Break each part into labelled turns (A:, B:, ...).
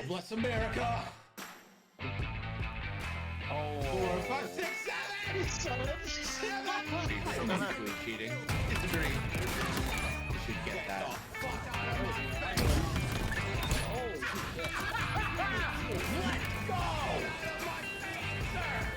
A: bless America.
B: Oh.
A: 4, 5, 6, 7. 7.
C: Cheating. It's a dream. You should get that.
A: Fuck out of my face. Let's go. My face, sir.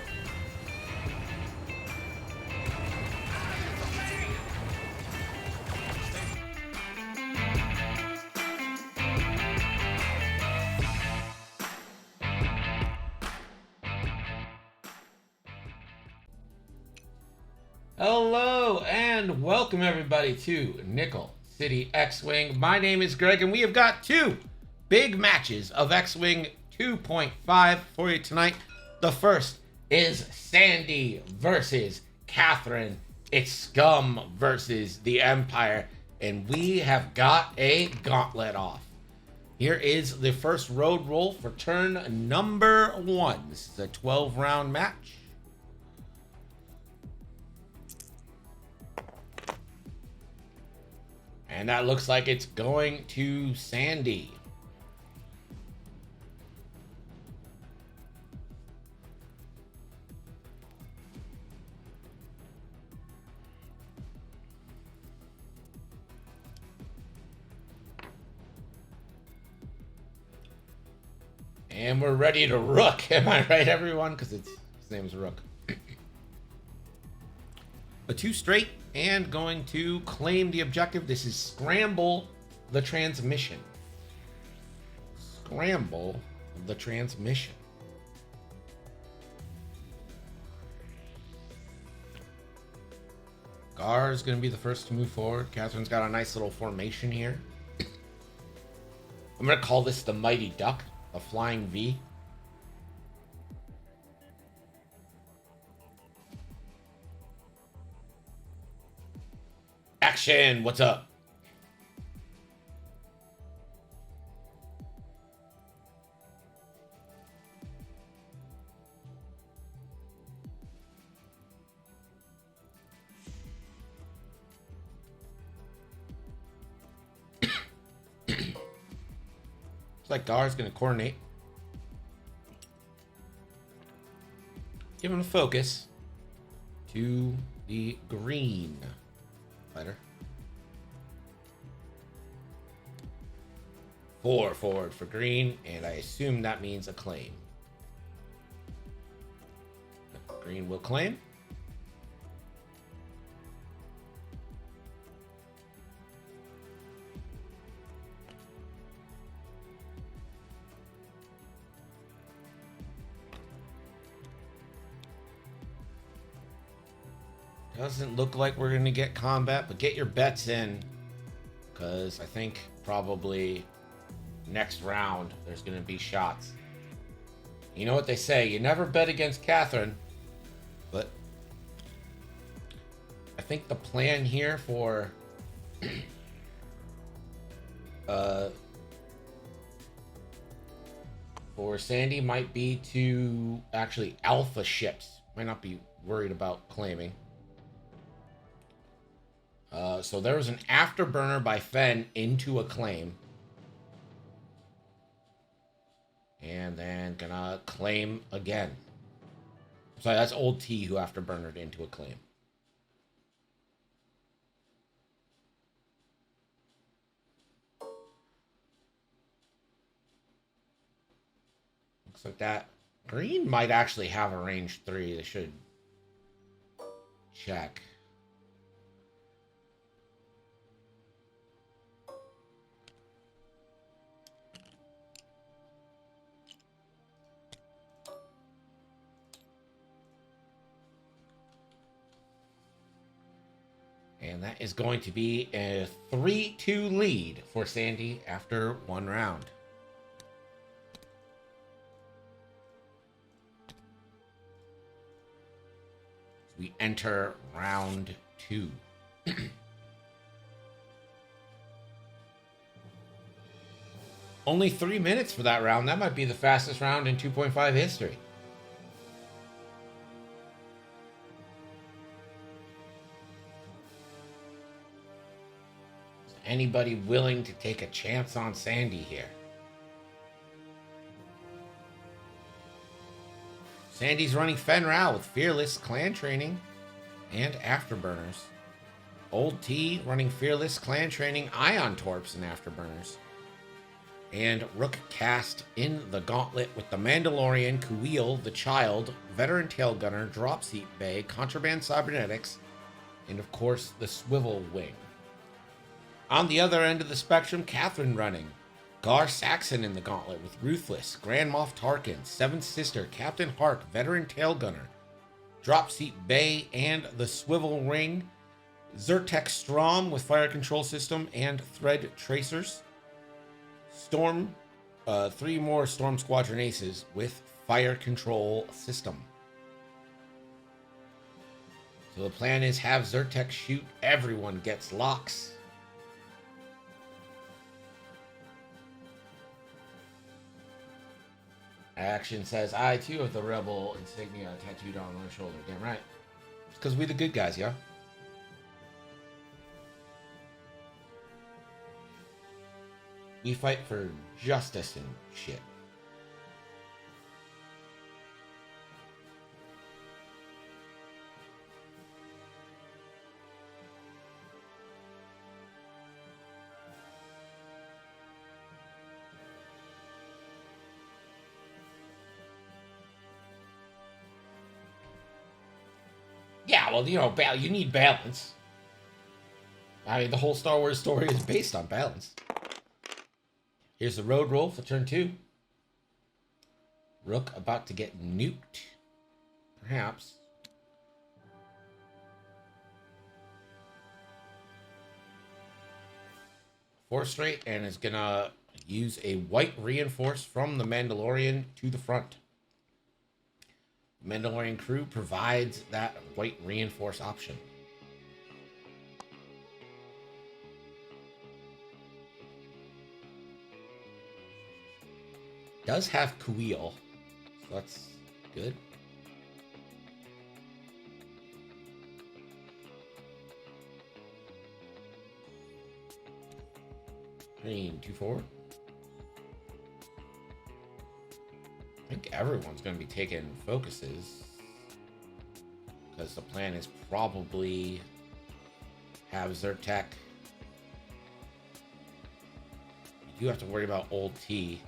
C: Hello and welcome everybody to Nickel City X-Wing. My name is Greg and we have got two big matches of X-Wing 2.5 for you tonight. The first is Sandy versus Catherine. It's Scum versus the Empire, and we have got a gauntlet off. Here is the first road roll for turn number 1. This is a 12-round match. And that looks like it's going to Sandy. And we're ready to rook. Am I right, everyone? Because his name is Rook. A 2 straight and going to claim the objective. This is scramble the transmission. Scramble the transmission. Gar is going to be the first to move forward. Catherine's got a nice little formation here. I'm going to call this the Mighty Duck, a flying V. Action! What's up? Looks like Gar's gonna coordinate. Give him a focus to the green fighter. 4 forward for green, and I assume that means a claim. Green will claim. Doesn't look like we're going to get combat, but get your bets in, because I think probably next round there's going to be shots. You know what they say, you never bet against Catherine, but I think the plan here for Sandy might be to actually alpha ships. Might not be worried about claiming. So there was an afterburner by Fen into a claim. And then gonna claim again. Sorry, that's old T who afterburnered into a claim. Looks like that. Green might actually have a range 3. They should check. And that is going to be a 3-2 lead for Sandy after 1 round. We enter round 2. Only 3 minutes for that round. That might be the fastest round in 2.5 history. Is anybody willing to take a chance on Sandy here? Sandy's running Fenral with Fearless, Clan Training, and Afterburners. Old T running Fearless, Clan Training, Ion Torps, and Afterburners. And Rook cast in the Gauntlet with the Mandalorian, Kuiil, the Child, Veteran Tailgunner, Dropseat Bay, Contraband Cybernetics, and of course the Swivel Wing. On the other end of the spectrum, Catherine running Gar Saxon in the Gauntlet with Ruthless, Grand Moff Tarkin, Seventh Sister, Captain Hark, Veteran Tailgunner, Dropseat Bay, and the Swivel Ring. Zyrtec Strom with Fire Control System and Thread Tracers. Storm, 3 more Storm Squadron Aces with Fire Control System. So the plan is have Zyrtec shoot, everyone gets locks. Action says, I too have the Rebel insignia tattooed on my shoulder. Damn right. It's because we the good guys, yeah? We fight for justice and shit. Yeah, well, you know, you need balance. I mean, the whole Star Wars story is based on balance. Here's the road roll for turn 2. Rook about to get nuked. Perhaps. 4 straight, and is gonna use a white reinforce from the Mandalorian to the front. Mandalorian crew provides that white reinforce option. Does have Kuiil, so that's good. Green 2-4. I think everyone's going to be taking focuses because the plan is probably have Zyrtec. You do have to worry about Old T.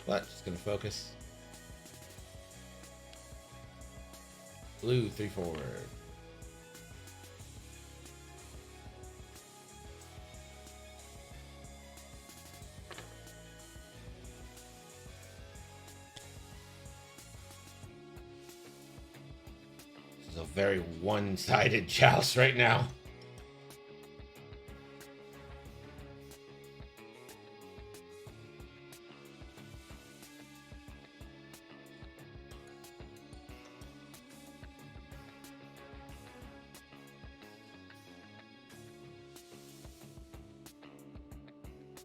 C: But just gonna focus. Blue 3-4. This is a very one-sided joust right now.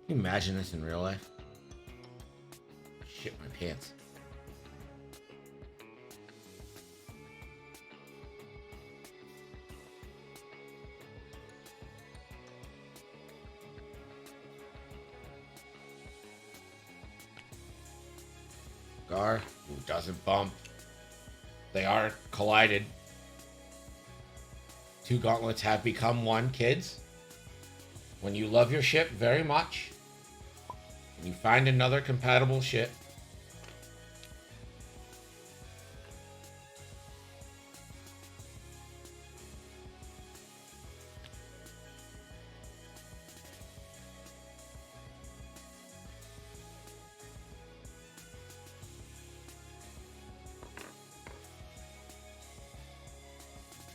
C: Can you imagine this in real life? Shit my pants. Gar, who doesn't bump. They are collided. 2 gauntlets have become 1, kids. When you love your ship very much, and you find another compatible ship,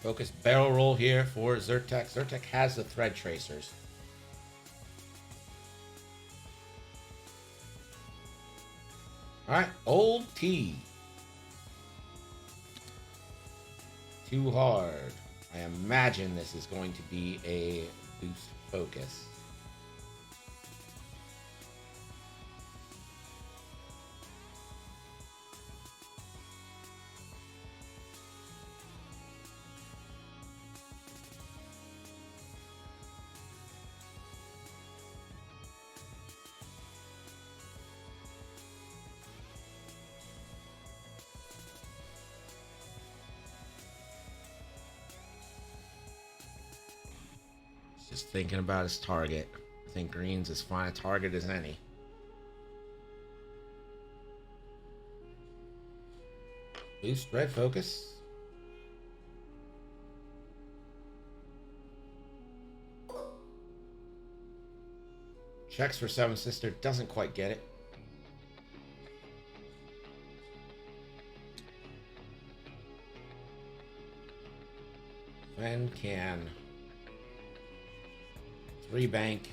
C: focus barrel roll here for Zyrtec. Zyrtec has the thread tracers. Alright, Old T. Too hard. I imagine this is going to be a boost focus. Just thinking about his target. I think green's as fine a target as any. Boost red focus. Checks for Seven Sister, doesn't quite get it. Fen can 3 bank.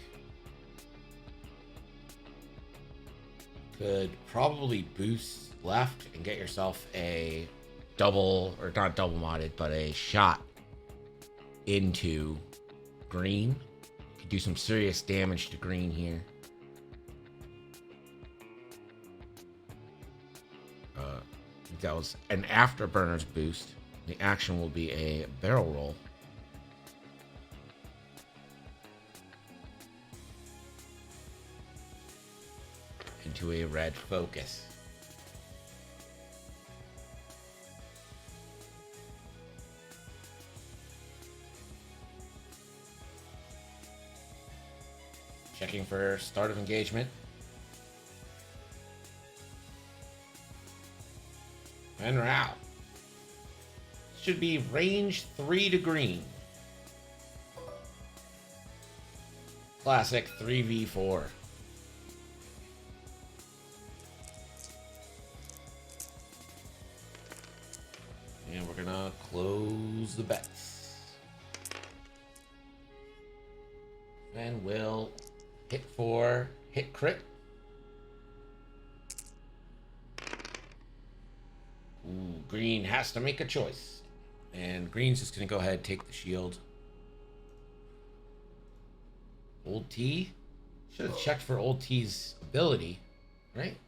C: Could probably boost left and get yourself a double, or not double modded, but a shot into green. Could do some serious damage to green here. I think that was an afterburners boost. The action will be a barrel roll. Into a red focus. Checking for start of engagement. And we're out. Should be range 3 to green. Classic 3v4. And we're gonna close the bets. And we'll hit for hit crit. Ooh, green has to make a choice. And green's just gonna go ahead and take the shield. Old T? Should have checked for Old T's ability, right?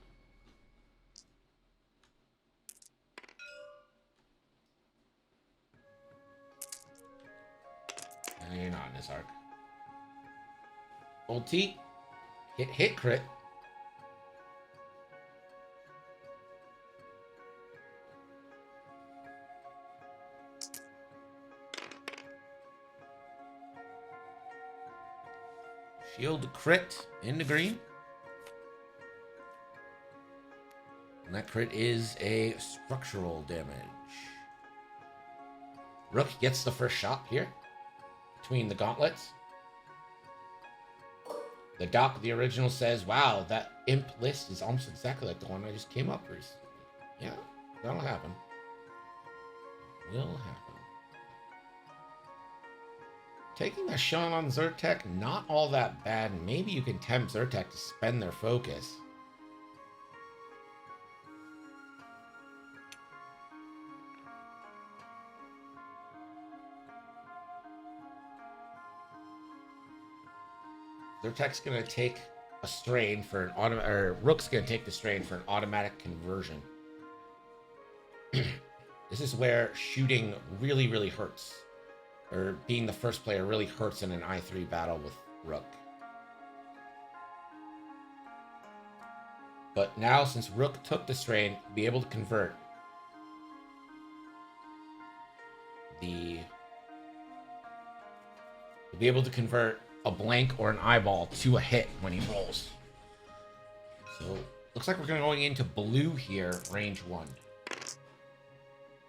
C: And you're not in this arc. Old T, hit crit. Shield crit into green. And that crit is a structural damage. Rook gets the first shot here between the gauntlets. The doc, the original, says, wow, that imp list is almost exactly like the one I just came up recently. Yeah, that'll happen. Will happen. Taking a shot on Zyrtec, not all that bad. Maybe you can tempt Zyrtec to spend their focus. Zyrtec's gonna take a strain for an automatic, or Rook's gonna take the strain for an automatic conversion. This is where shooting really, really hurts. Or being the first player really hurts in an I3 battle with Rook. But now, since Rook took the strain, be able to convert the... He'll be able to convert a blank or an eyeball to a hit when he rolls. So, looks like we're going into blue here, range 1.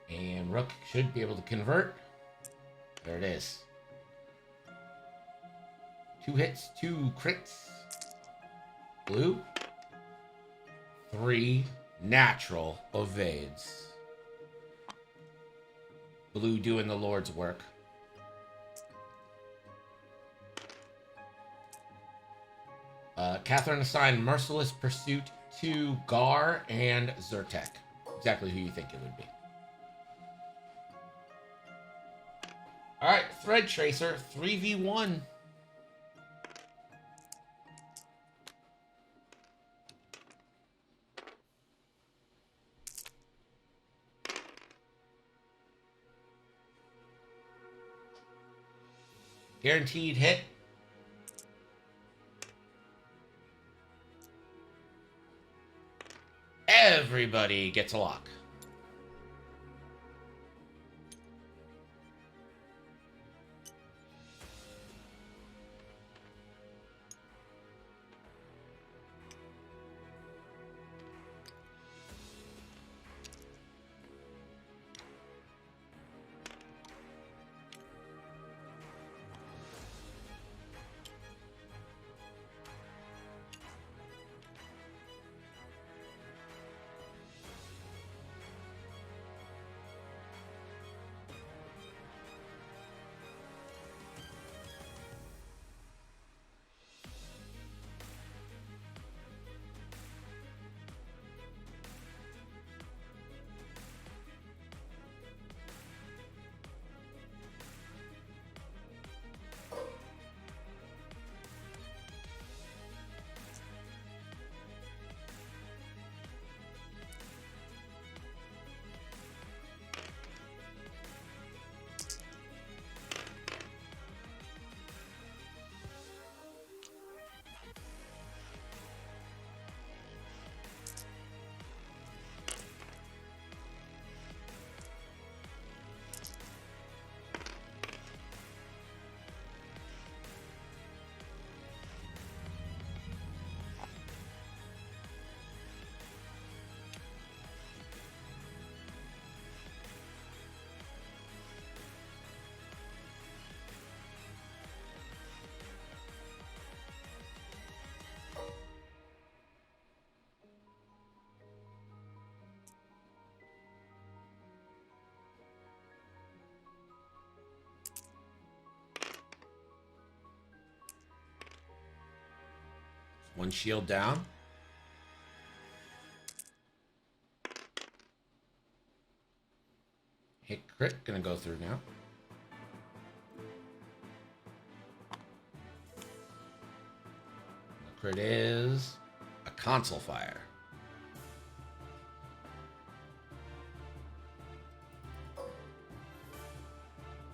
C: And Rook should be able to convert. There it is. 2 hits, 2 crits. Blue. 3 natural evades. Blue doing the Lord's work. Catherine assigned Merciless Pursuit to Gar and Zyrtec. Exactly who you think it would be. Alright, Thread Tracer, 3v1. Guaranteed hit. Everybody gets a lock. One shield down. Hit crit, gonna go through now. The crit is a console fire.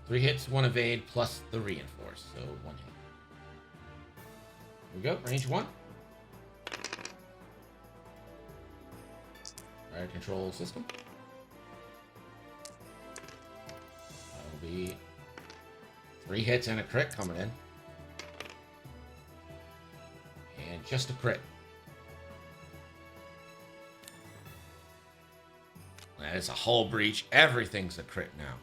C: Three hits, one evade, plus the reinforce, so one hit. Here we go, range one. Fire control system. That'll be 3 hits and a crit coming in. And just a crit. That is a hull breach. Everything's a crit now.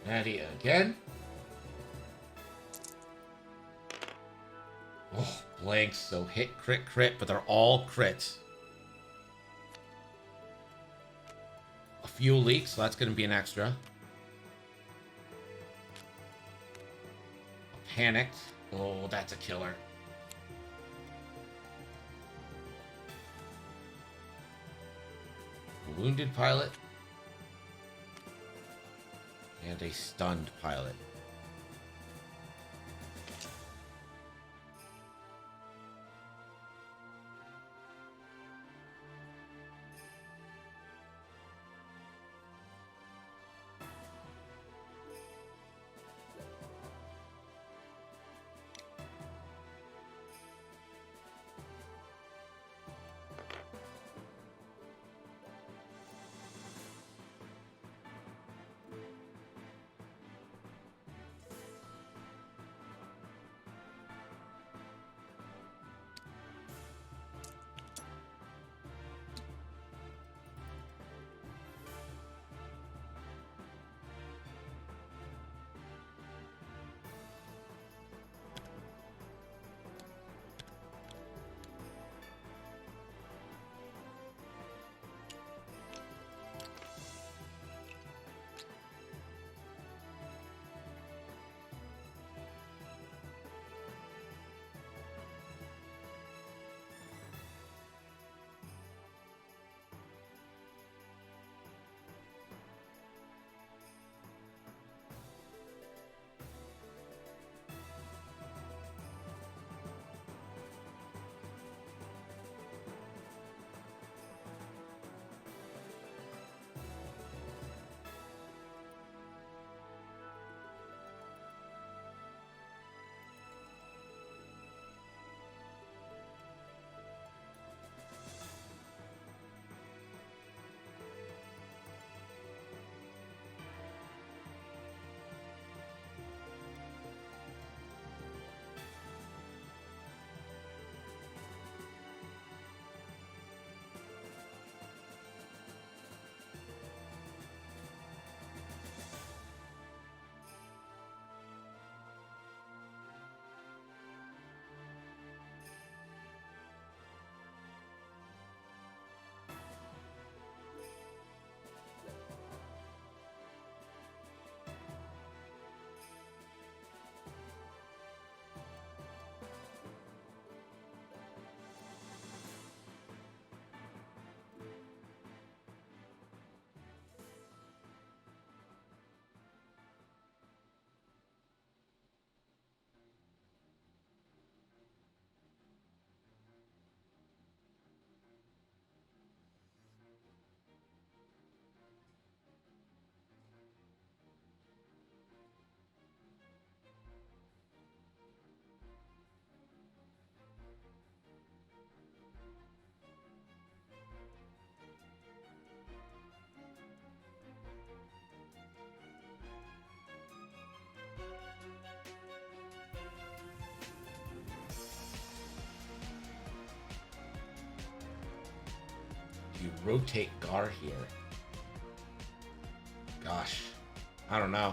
C: Natty again. Oh, blanks. So hit, crit, crit, but they're all crits. A fuel leak, so that's going to be an extra. Panicked. Oh, that's a killer. A wounded pilot. And a stunned pilot. You rotate Gar here. Gosh, I don't know.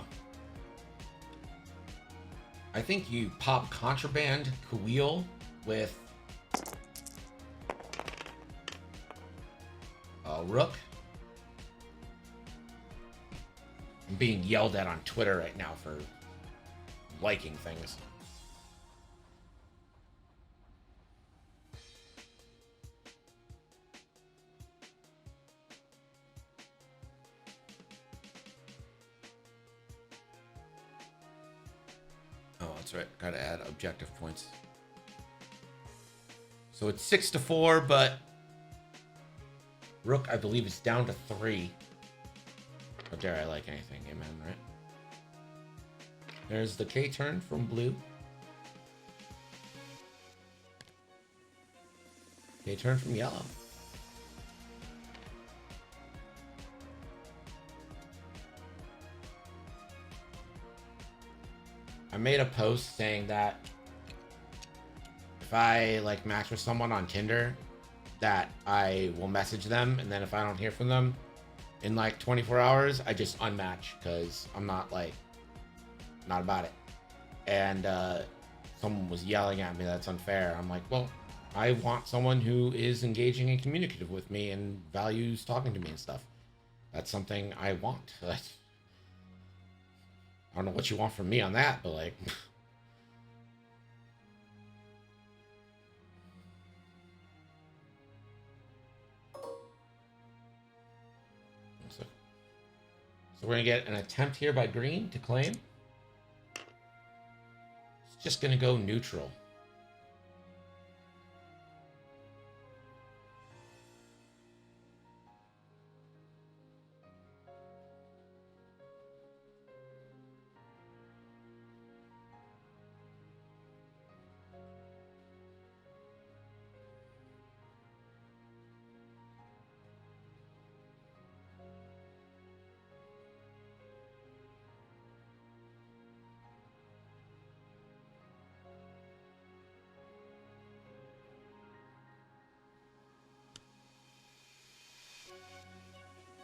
C: I think you pop Contraband, Kuil with Rook. I'm being yelled at on Twitter right now for liking things. Oh, that's right. Gotta add objective points. So it's 6-4, but Rook, I believe, is down to 3. How dare I like anything? Amen, right? There's the K turn from blue. K turn from yellow. I made a post saying that if I like match with someone on Tinder, that I will message them, and then if I don't hear from them in like 24 hours, I just unmatch because I'm not about it. And someone was yelling at me that's unfair. I'm like, well, I want someone who is engaging and communicative with me and values talking to me and stuff. That's something I want. I don't know what you want from me on that, but like... So we're going to get an attempt here by green to claim. It's just going to go neutral.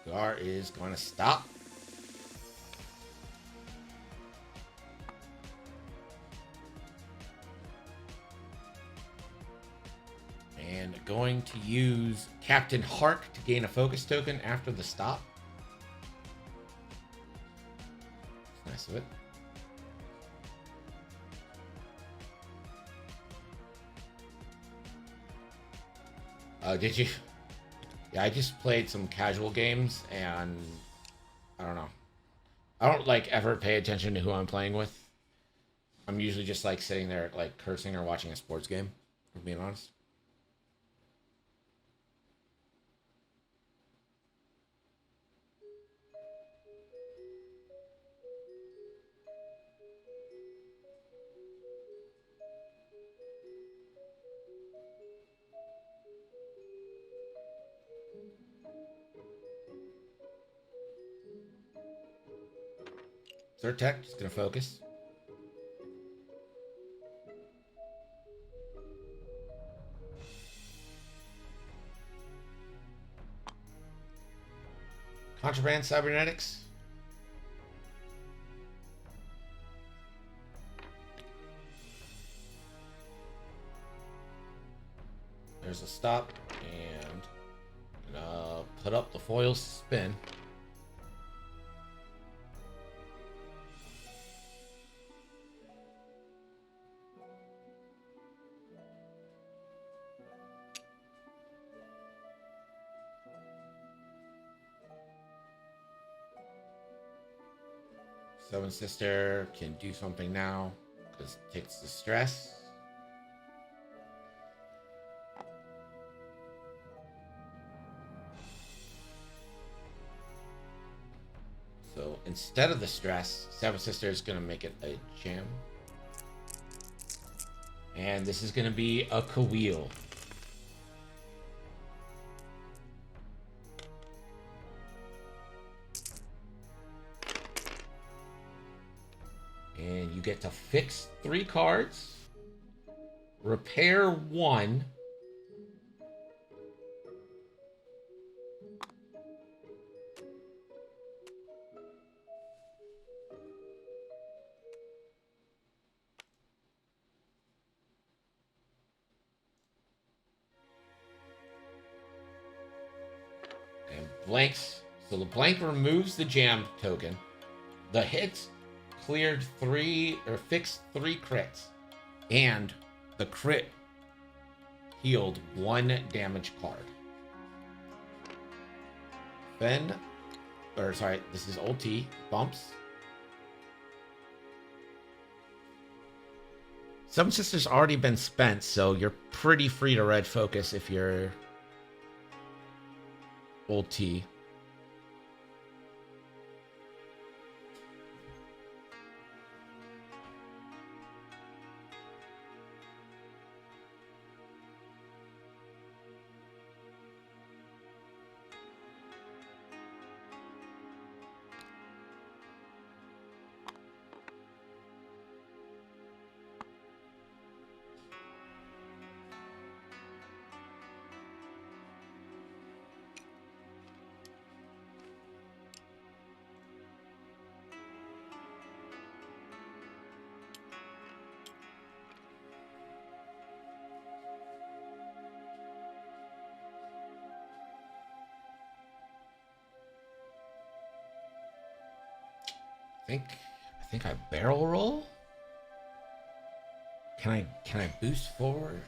C: Gar is going to stop. And going to use Captain Hark to gain a focus token after the stop. That's nice of it. Did you? Yeah, I just played some casual games, and I don't know. I don't like ever pay attention to who I'm playing with. I'm usually just like sitting there like cursing or watching a sports game, for being honest. Third tech, just gonna focus. Contraband cybernetics. There's a stop, and put up the foil spin. Seven Sister can do something now because it takes the stress. So instead of the stress, Seven Sister is going to make it a jam. And this is going to be a Kawil. And you get to fix 3 cards, repair 1, blanks. So the blank removes the jam token. The hits cleared 3 or fixed 3 crits. And the crit healed 1 damage card. Then, or sorry, this is Old T. Bumps. Seven Sisters already been spent, so you're pretty free to red focus if you're Old T. I think I barrel roll. Can I boost forward?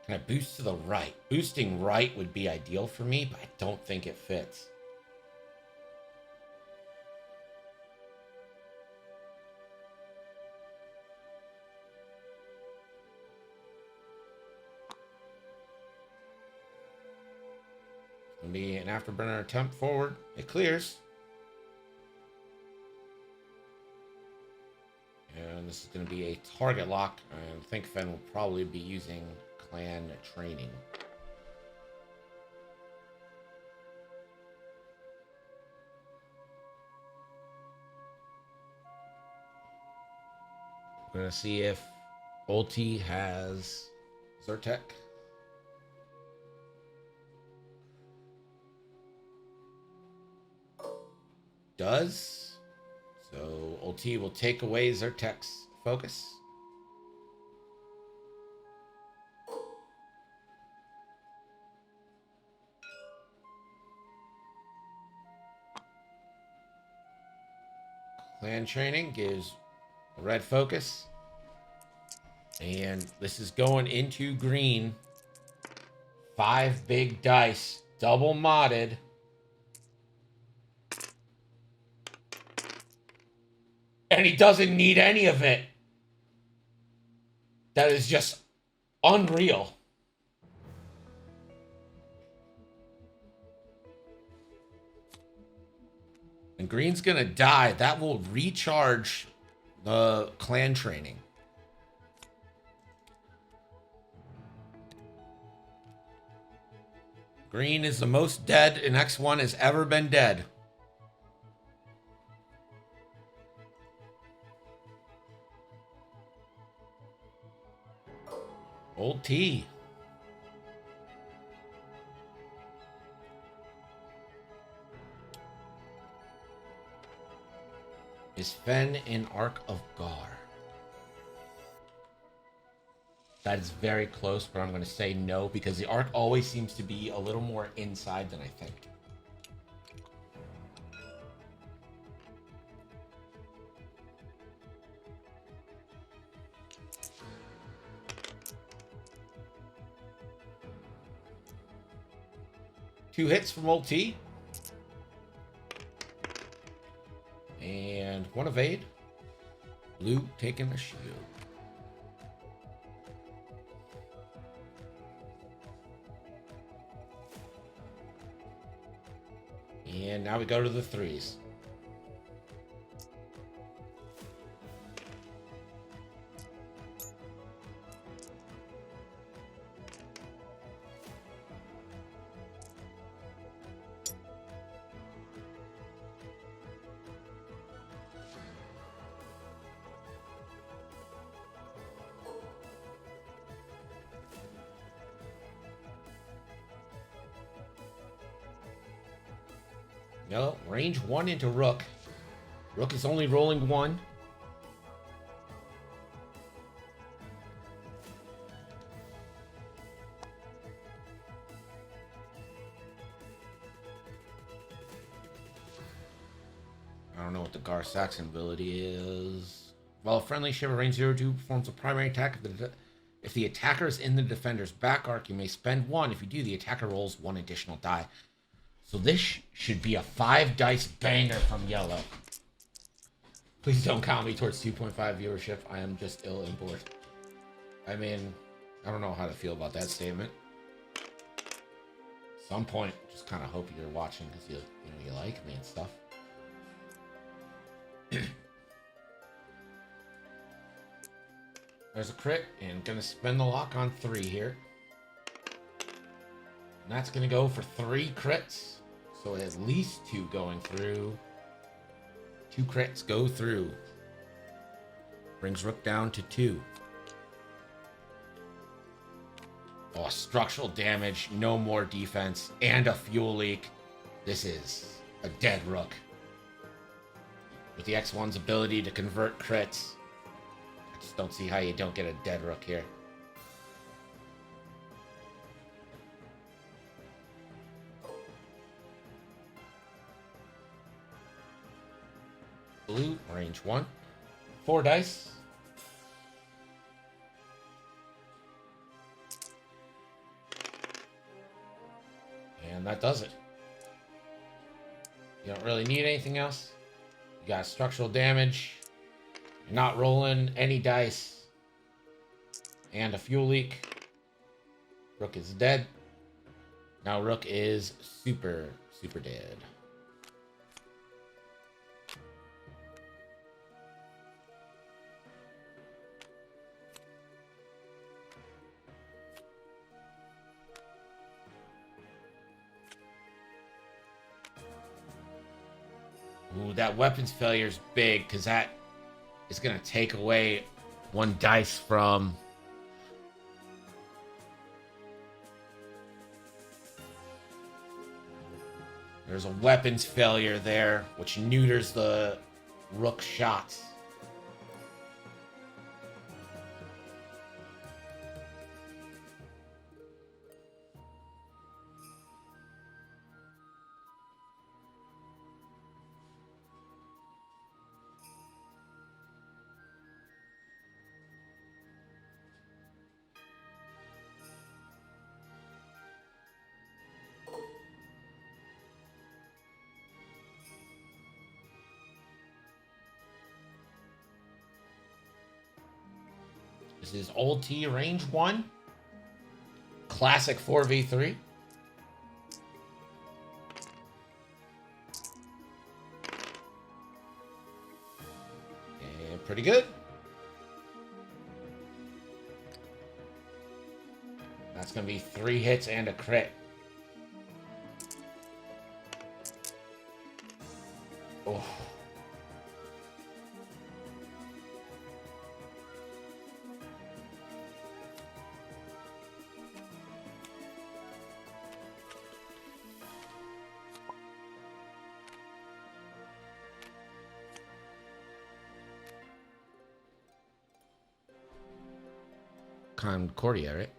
C: Can I boost to the right? Boosting right would be ideal for me, but I don't think it fits. Gonna be an afterburner attempt forward. It clears. And this is going to be a target lock. I think Fen will probably be using clan training. We're going to see if Ulti has Zyrtec. Does. So Ulti will take away Zyrtec's focus. Clan training gives a red focus. And this is going into green. 5 big dice, double modded. And he doesn't need any of it. That is just unreal. And green's gonna die. That will recharge the clan training. Green is the most dead an X1 has ever been dead. Old T. Is Fen in Ark of Gar? That is very close, but I'm going to say no because the Ark always seems to be a little more inside than I think. Two hits from Old T. And 1 evade. Blue taking a shield. And now we go to the 3s. No, range 1 into Rook. Rook is only rolling 1. don't know what the Gar Saxon ability is. While a friendly ship of range 0-2 performs a primary attack, if the attacker is in the defender's back arc, you may spend 1. If you do, the attacker rolls 1 additional die. So this should be a 5 dice banger from yellow. Please don't count me towards 2.5 viewership. I am just ill and bored. I mean, I don't know how to feel about that statement. At some point, just kind of hope you're watching because you like me and stuff. There's a crit, and gonna spend the lock on 3 here. And that's gonna go for 3 crits. So at least 2 going through. 2 crits go through. Brings Rook down to 2. Oh, structural damage, no more defense, and a fuel leak. This is a dead Rook. With the X1's ability to convert crits, I just don't see how you don't get a dead Rook here. Blue, range 1. 4 dice. And that does it. You don't really need anything else. You got structural damage. You're not rolling any dice. And a fuel leak. Rook is dead. Now Rook is super dead. Ooh, that weapons failure is big because that is going to take away 1 dice from... There's a weapons failure there, which neuters the Rook shots. This is Old T range 1. Classic 4v3. And pretty good. That's going to be 3 hits and a crit. Oh. Concordia, right?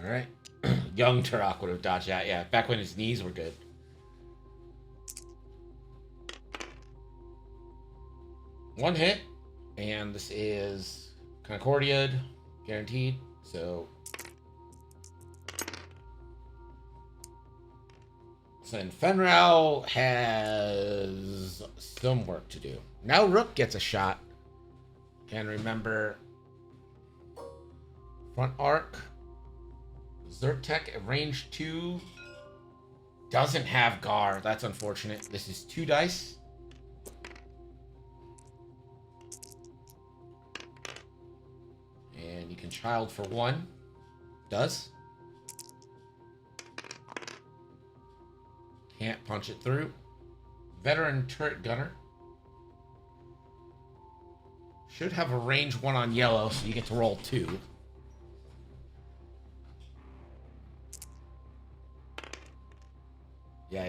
C: All right. Young Turok would have dodged that, yeah. Back when his knees were good. One hit, and this is Concordia, guaranteed. So then Fenral has some work to do. Now Rook gets a shot. And remember, front arc, Zertek at range 2 doesn't have Gar. That's unfortunate. This is 2 dice. And you can child for 1. Does. Can't punch it through. Veteran turret gunner. Should have a range 1 on yellow, so you get to roll 2.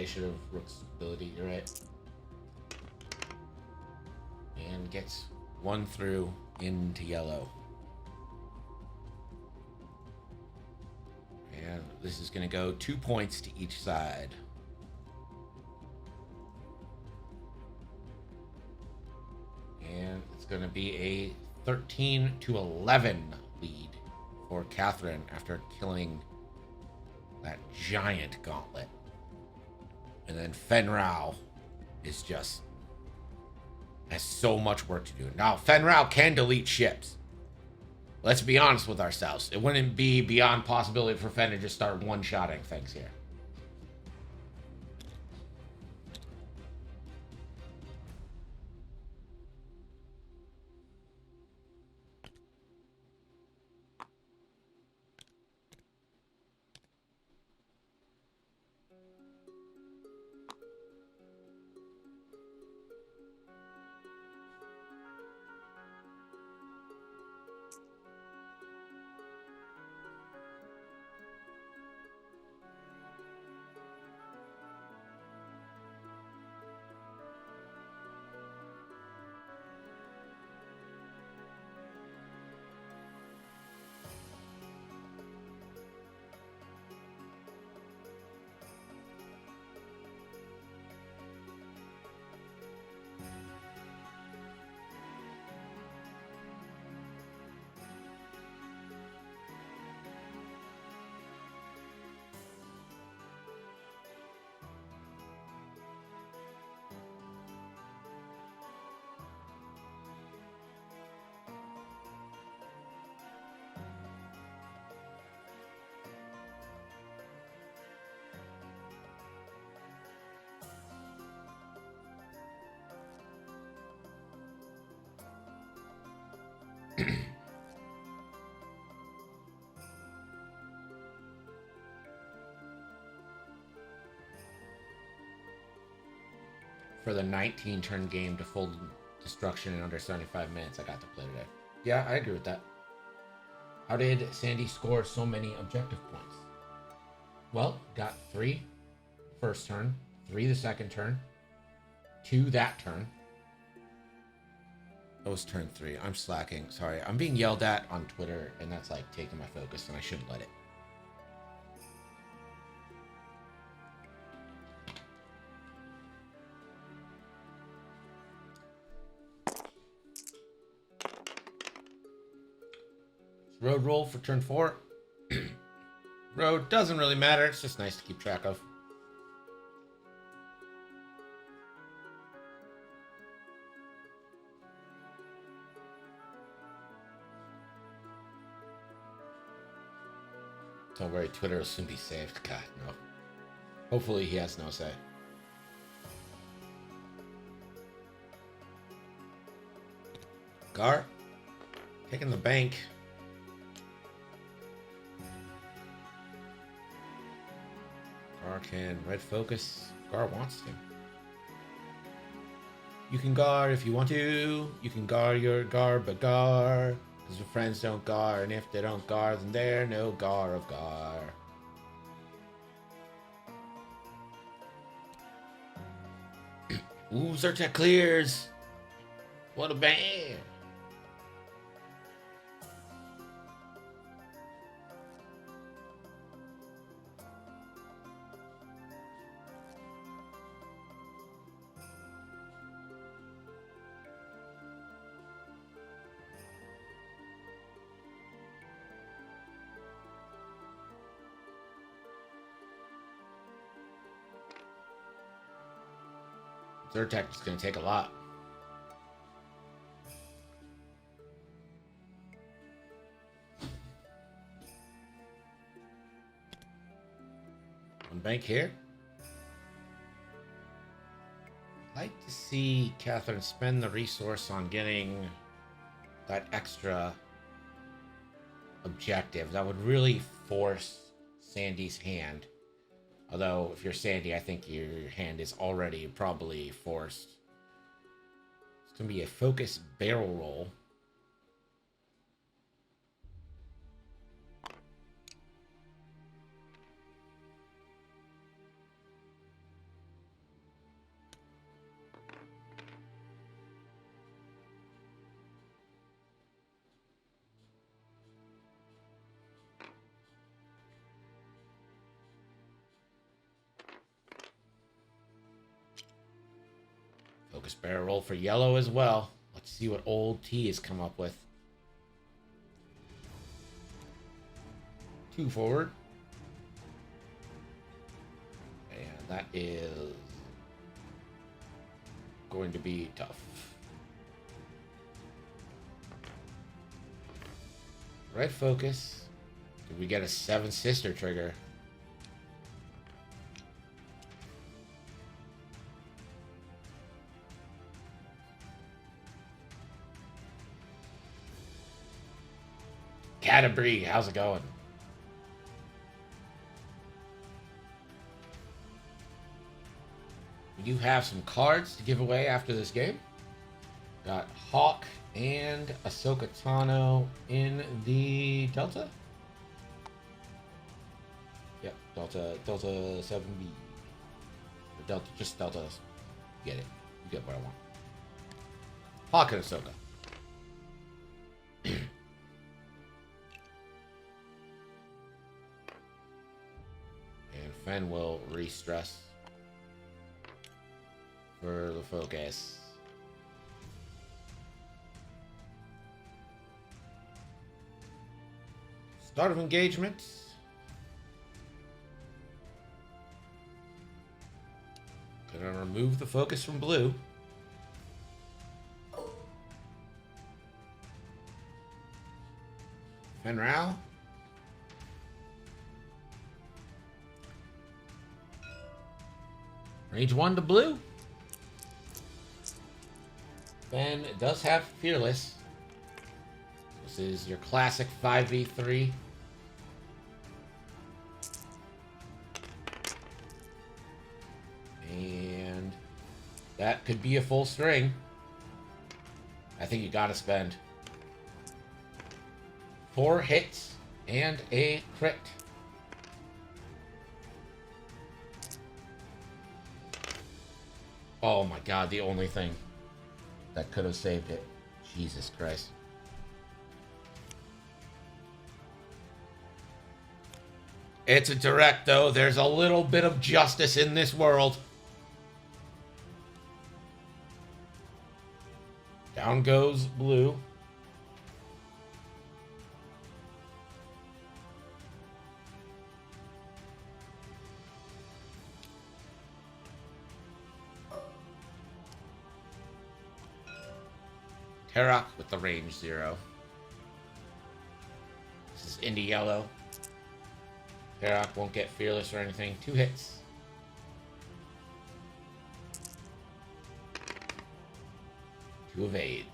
C: I should have rook's ability. You're right. And gets one through into yellow. And this is going to go 2 points to each side. And it's going to be a 13-11 lead for Catherine after killing that giant gauntlet. And then Fenrau is just has so much work to do. Now, Fenrau can delete ships. Let's be honest with ourselves. It wouldn't be beyond possibility for Fen to just start one-shotting things here. For the 19-turn game to full destruction in under 75 minutes, I got to play today. Yeah, I agree with that. How did Sandy score so many objective points? Well, got 3 first turn, 3 the second turn, 2 that turn. That was turn 3. I'm slacking. Sorry. I'm being yelled at on Twitter, and that's like taking my focus, and I shouldn't let it. Road roll for turn 4. Road doesn't really matter. It's just nice to keep track of. Don't worry, Twitter will soon be saved. God, no. Hopefully he has no say. Gar, taking the bank. Gar can red focus. Gar wants to. You can Gar if you want to. You can Gar your Gar, but Gar. Because your friends don't Gar, and if they don't Gar, then they're no Gar of Gar. Ooh, Zyrtec clears. What a bang. Zyrtec is going to take a lot. One bank here. I'd like to see Catherine spend the resource on getting that extra objective. That would really force Sandy's hand. Although, if you're Sandy, I think your hand is already probably forced. It's going to be a focused barrel roll. First barrel roll for yellow as well. Let's see what old T has come up with. 2 forward. And that is going to be tough. Red focus. Did we get a 7 sister trigger? Catabri, how's it going? We do have some cards to give away after this game. Got Hawk and Ahsoka Tano in the Delta. Yep, Delta 7B. Or Delta, just Delta. Get it. You get what I want. Hawk and Ahsoka. And Fen will re-stress for the focus. Start of engagement. Gonna remove the focus from blue. Fen Rao. Range 1 to blue. Fen does have Fearless. This is your classic 5v3. And that could be a full string. I think you gotta spend 4 hits and a crit. Oh my god, the only thing that could have saved it. Jesus Christ. It's a direct, though. There's a little bit of justice in this world. Down goes blue. Terok with the range 0. This is Indy yellow. Terok won't get Fearless or anything. 2 hits. 2 evades.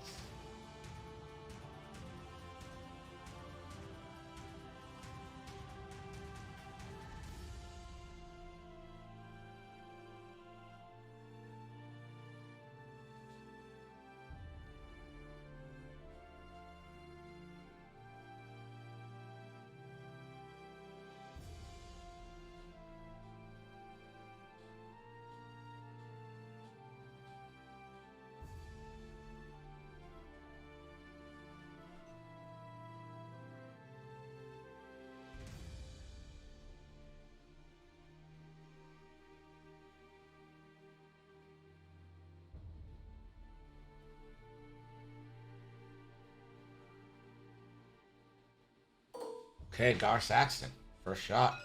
C: Okay, Gar Saxton. First shot.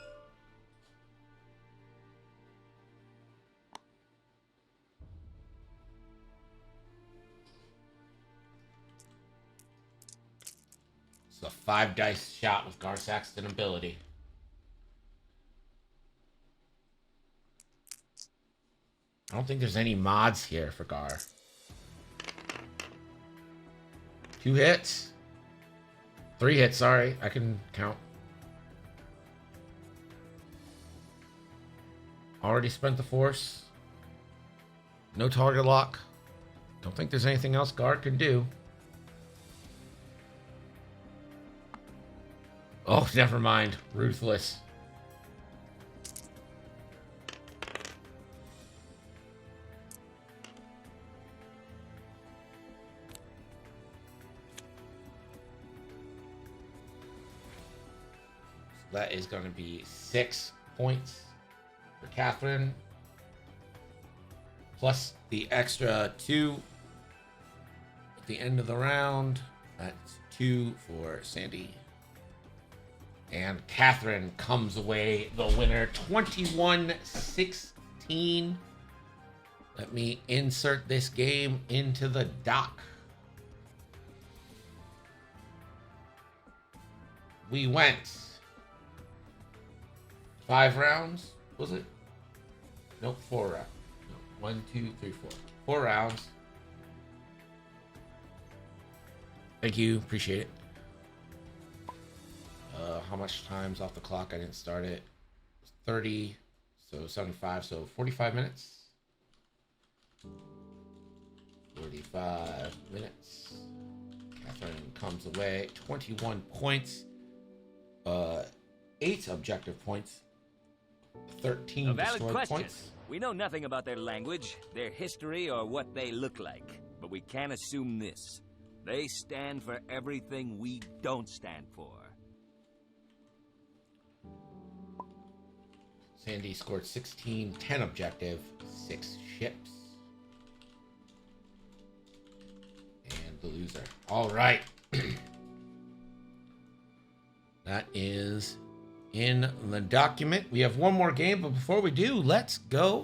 C: It's a 5 dice shot with Gar Saxton ability. I don't think there's any mods here for Gar. 2 hits. 3 hits, sorry. I can count. Already spent the force. No target lock. Don't think there's anything else Guard can do. Oh, never mind. Ruthless. So that is going to be 6 points for Catherine. plus the extra 2 at the end of the round. That's 2 for Sandy. And Catherine comes away the winner, 21-16. Let me insert this game into the dock. We went 5 rounds, was it? Nope, 4 rounds. No, 1, 2, 3, 4. 4 rounds. Thank you, appreciate it. How much time's off the clock? I didn't start it. 30, so 75, so 45 minutes. 45 minutes. Catherine comes away, 21 points. 8 objective points. 13
B: A valid
C: destroyed
B: question.
C: points.
B: We know nothing about their language, their history, or what they look like. But we can assume this. They stand for everything we don't stand for.
C: Sandy scored 16, 10 objective, 6 ships. And the loser. All right. That is in the document. We have one more game, but before we do, let's go